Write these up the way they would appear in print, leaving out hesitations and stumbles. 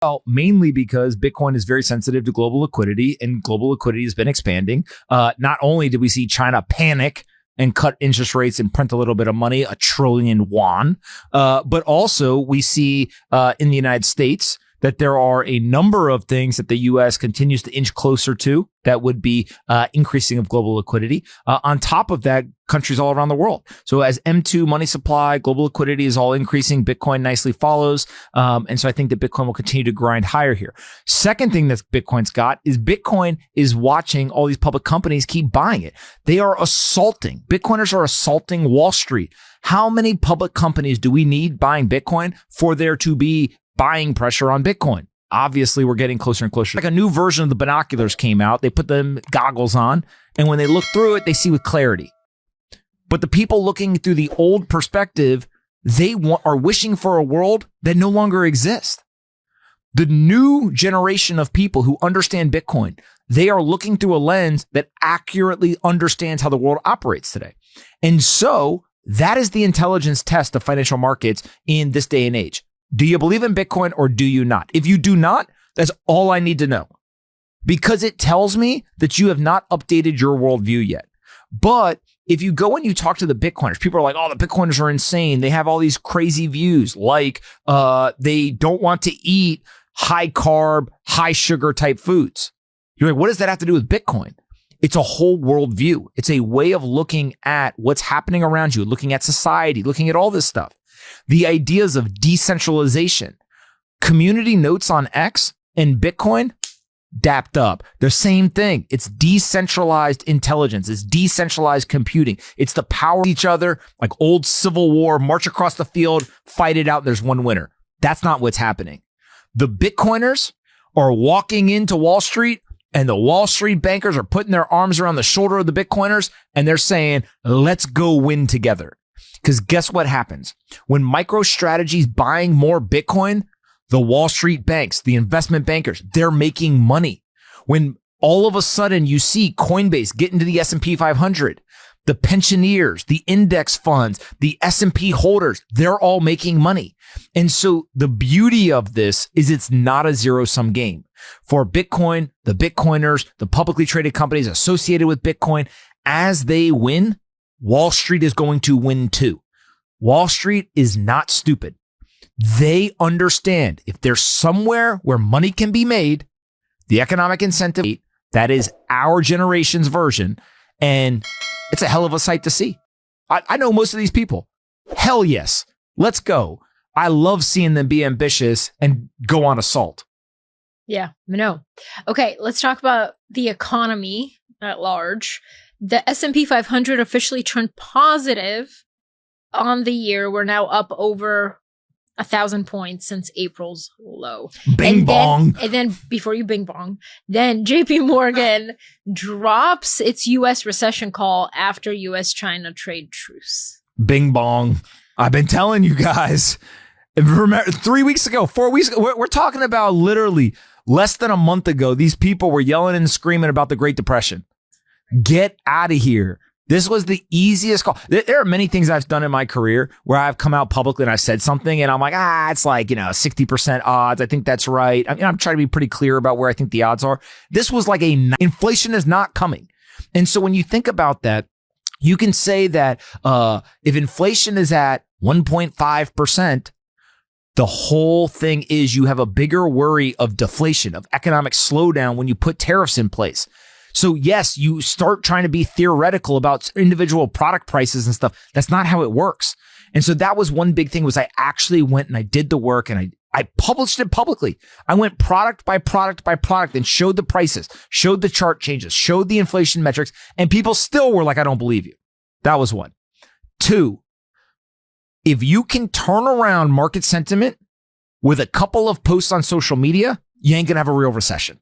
Well, mainly because Bitcoin is very sensitive to global liquidity, and global liquidity has been expanding. Not only did we see China panic and cut interest rates and print a little bit of money, 1 trillion yuan, but also we see in the United States that there are a number of things that the U.S. continues to inch closer to that would be increasing of global liquidity. On top of that, countries all around the world. So as M2 money supply, global liquidity is all increasing. Bitcoin nicely follows. And so I think that Bitcoin will continue to grind higher here. Second thing that Bitcoin's got is Bitcoin is watching all these public companies keep buying it. They are assaulting. Bitcoiners are assaulting Wall Street. How many public companies do we need buying Bitcoin for there to be buying pressure on Bitcoin? Obviously, we're getting closer and closer. Like a new version of the binoculars came out. They put them goggles on, and when they look through it, they see with clarity. But the people looking through the old perspective, they are wishing for a world that no longer exists. The new generation of people who understand Bitcoin, they are looking through a lens that accurately understands how the world operates today. And so that is the intelligence test of financial markets in this day and age. Do you believe in Bitcoin or do you not? If you do not, that's all I need to know, because it tells me that you have not updated your worldview yet. But if you go and you talk to the Bitcoiners, people are like, oh, the Bitcoiners are insane. They have all these crazy views, like they don't want to eat high carb, high sugar type foods. You're like, what does that have to do with Bitcoin? It's a whole worldview. It's a way of looking at what's happening around you, looking at society, looking at all this stuff. The ideas of decentralization, community notes on X and Bitcoin, dapped up. The same thing. It's decentralized intelligence. It's decentralized computing. It's the power of each other, like old Civil War, march across the field, fight it out. There's one winner. That's not what's happening. The Bitcoiners are walking into Wall Street, and the Wall Street bankers are putting their arms around the shoulder of the Bitcoiners, and they're saying, let's go win together. Because guess what happens? When MicroStrategy's buying more Bitcoin, the Wall Street banks, the investment bankers, they're making money. When all of a sudden you see Coinbase get into the S&P 500, the pensioners, the index funds, the S&P holders, they're all making money. And so the beauty of this is it's not a zero-sum game. For Bitcoin, the Bitcoiners, the publicly traded companies associated with Bitcoin, as they win, Wall Street is going to win too. Wall Street is not stupid. They understand if there's somewhere where money can be made, the economic incentive, that is our generation's version. And it's a hell of a sight to see. I know most of these people. Hell yes. Let's go. I love seeing them be ambitious and go on assault. Yeah, no. Okay, let's talk about the economy at large. The S&P 500 officially turned positive on the year. We're now up over 1,000 points since April's low. Bing bong. And then before you bing bong, then JP Morgan drops its U.S. recession call after U.S.-China trade truce. Bing bong. I've been telling you guys. Remember, 3 weeks ago, 4 weeks ago, we're talking about literally less than a month ago, these people were yelling and screaming about the Great Depression. Get out of here. This was the easiest call. There are many things I've done in my career where I've come out publicly and I said something and I'm like, it's like, 60% odds. I think that's right. I'm trying to be pretty clear about where I think the odds are. This was like inflation is not coming. And so when you think about that, you can say that if inflation is at 1.5%, the whole thing is you have a bigger worry of deflation, of economic slowdown when you put tariffs in place. So yes, you start trying to be theoretical about individual product prices and stuff. That's not how it works. And so that was one big thing was I actually went and I did the work and I published it publicly. I went product by product by product and showed the prices, showed the chart changes, showed the inflation metrics, and people still were like, I don't believe you. That was one. Two, if you can turn around market sentiment with a couple of posts on social media, you ain't gonna have a real recession.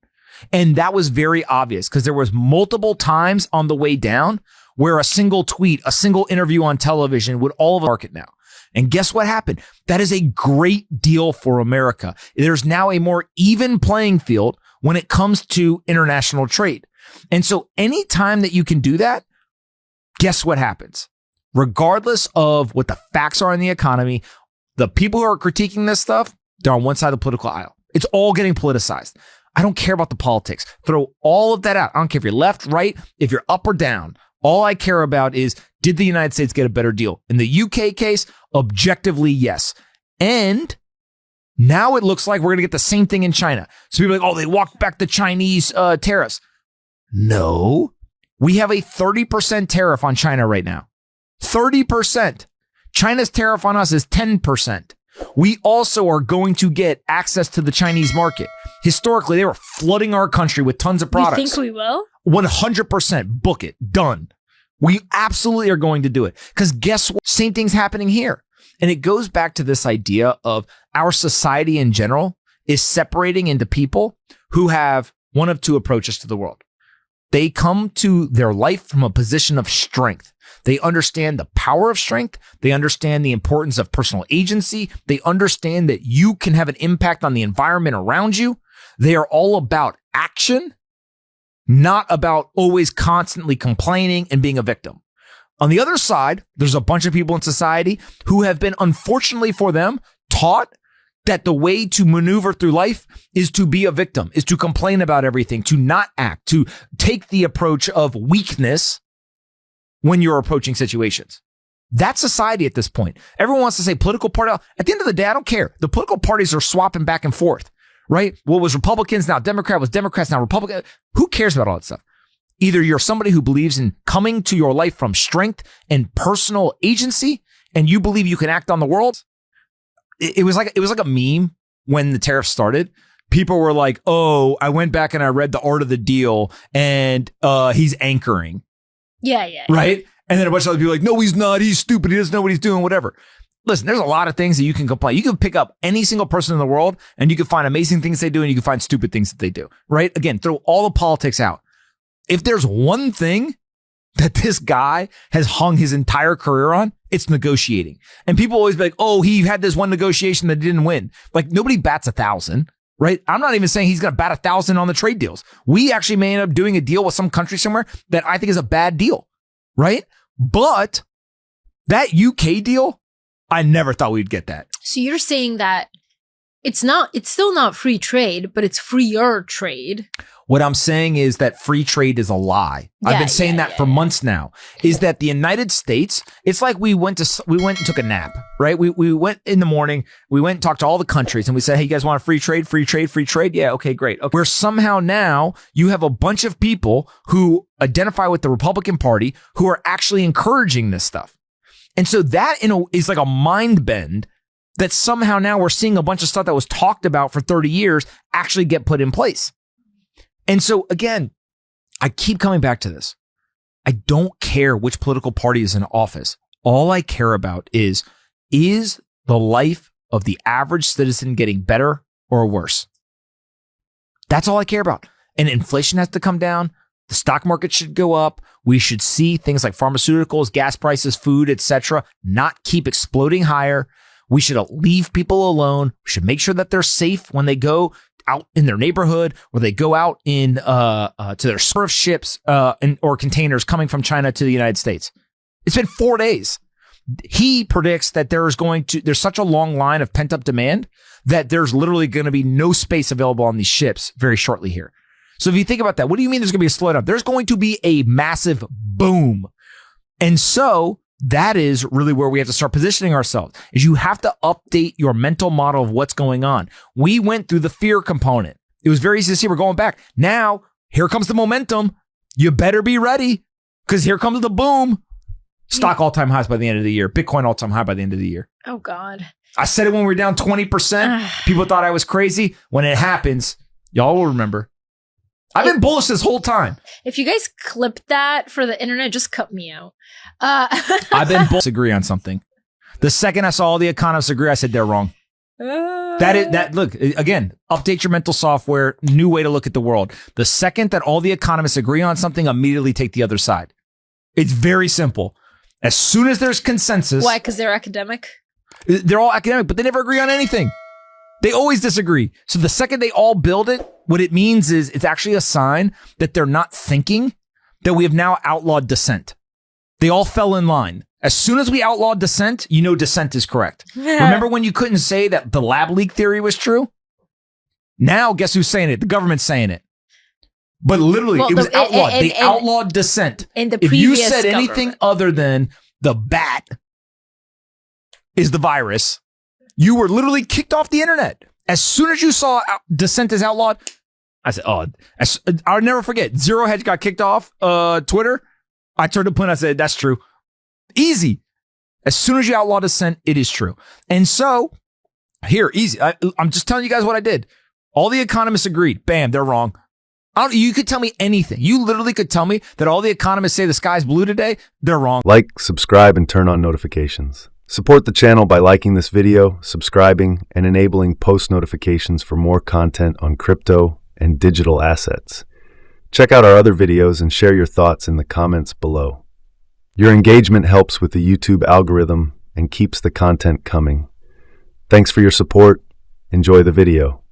And that was very obvious because there was multiple times on the way down where a single tweet, a single interview on television would all of the market now. And guess what happened? That is a great deal for America. There's now a more even playing field when it comes to international trade. And so anytime that you can do that, guess what happens? Regardless of what the facts are in the economy, the people who are critiquing this stuff, they're on one side of the political aisle. It's all getting politicized. I don't care about the politics. Throw all of that out. I don't care if you're left, right, if you're up or down. All I care about is, did the United States get a better deal? In the UK case, objectively, yes. And now it looks like we're going to get the same thing in China. So people are like, oh, they walked back the Chinese tariffs. No, we have a 30% tariff on China right now. 30%. China's tariff on us is 10%. We also are going to get access to the Chinese market. Historically, they were flooding our country with tons of products. You think we will? 100%. Book it. Done. We absolutely are going to do it. Because guess what? Same thing's happening here. And it goes back to this idea of our society in general is separating into people who have one of two approaches to the world. They come to their life from a position of strength. They understand the power of strength. They understand the importance of personal agency. They understand that you can have an impact on the environment around you. They are all about action, not about always constantly complaining and being a victim. On the other side, there's a bunch of people in society who have been, unfortunately for them, taught that the way to maneuver through life is to be a victim, is to complain about everything, to not act, to take the approach of weakness when you're approaching situations. That's society at this point. Everyone wants to say political party. At the end of the day, I don't care. The political parties are swapping back and forth, right? What was Republicans, now Democrat, was Democrats, now Republican. Who cares about all that stuff? Either you're somebody who believes in coming to your life from strength and personal agency, and you believe you can act on the world. It was like a meme when the tariffs started. People were like, oh, I went back and I read The Art of the Deal and he's anchoring. Yeah. Right? And then a bunch of other people are like, no, he's not. He's stupid. He doesn't know what he's doing, whatever. Listen, there's a lot of things that you can complain. You can pick up any single person in the world and you can find amazing things they do and you can find stupid things that they do. Right? Again, throw all the politics out. If there's one thing that this guy has hung his entire career on, it's negotiating. And people always be like, oh, he had this one negotiation that didn't win. Like, nobody bats 1,000, right? I'm not even saying he's going to bat 1,000 on the trade deals. We actually may end up doing a deal with some country somewhere that I think is a bad deal, right? But that UK deal, I never thought we'd get that. So you're saying that it's still not free trade, but it's freer trade. What I'm saying is that free trade is a lie. I've been saying that for months now. Is that the United States, it's like we went and took a nap, right? We went in the morning, we went and talked to all the countries and we said, hey, you guys want a free trade? Free trade, free trade? Yeah, okay, great. Okay. Where somehow now you have a bunch of people who identify with the Republican Party who are actually encouraging this stuff. And so that is like a mind bend that somehow now we're seeing a bunch of stuff that was talked about for 30 years actually get put in place. And so, again, I keep coming back to this. I don't care which political party is in office. All I care about is the life of the average citizen getting better or worse? That's all I care about. And inflation has to come down. The stock market should go up. We should see things like pharmaceuticals, gas prices, food, etc., not keep exploding higher. We should leave people alone. We should make sure that they're safe when they go out in their neighborhood, or they go out in to their surf ships or containers coming from China to the United States. It's been 4 days. He predicts that there's such a long line of pent up demand that there's literally going to be no space available on these ships very shortly here. So if you think about that, what do you mean there's going to be a slowdown? There's going to be a massive boom. And so that is really where we have to start positioning ourselves, is you have to update your mental model of what's going on. We went through the fear component. It was very easy to see we're going back. Now, here comes the momentum. You better be ready, because here comes the boom. Stock all-time highs by the end of the year. Bitcoin all-time high by the end of the year. Oh, God. I said it when we were down 20%. People thought I was crazy. When it happens, y'all will remember. I've been bullish this whole time. If you guys clip that for the internet, just cut me out. I've been bullish. Agree on something. The second I saw all the economists agree, I said they're wrong. Look, again, update your mental software, new way to look at the world. The second that all the economists agree on something, immediately take the other side. It's very simple. As soon as there's consensus. Why? Because they're academic? They're all academic, but they never agree on anything. They always disagree. So the second they all build it, what it means is it's actually a sign that they're not thinking that we have now outlawed dissent. They all fell in line. As soon as we outlawed dissent, you know dissent is correct. Remember when you couldn't say that the lab leak theory was true? Now, guess who's saying it? The government's saying it. But literally, Well, it was the- outlawed. and- They outlawed dissent. In the If you previous said anything government. other than the bat is the virus, you were literally kicked off the internet. As soon as you saw dissent is outlawed, I said, oh, I'll never forget. Zero Hedge got kicked off Twitter. I turned to Point. I said, that's true. Easy. As soon as you outlaw dissent, it is true. And so, here, easy. I'm just telling you guys what I did. All the economists agreed. Bam, they're wrong. You could tell me anything. You literally could tell me that all the economists say the sky's blue today. They're wrong. Like, subscribe, and turn on notifications. Support the channel by liking this video, subscribing, and enabling post notifications for more content on crypto and digital assets. Check out our other videos and share your thoughts in the comments below. Your engagement helps with the YouTube algorithm and keeps the content coming. Thanks for your support. Enjoy the video.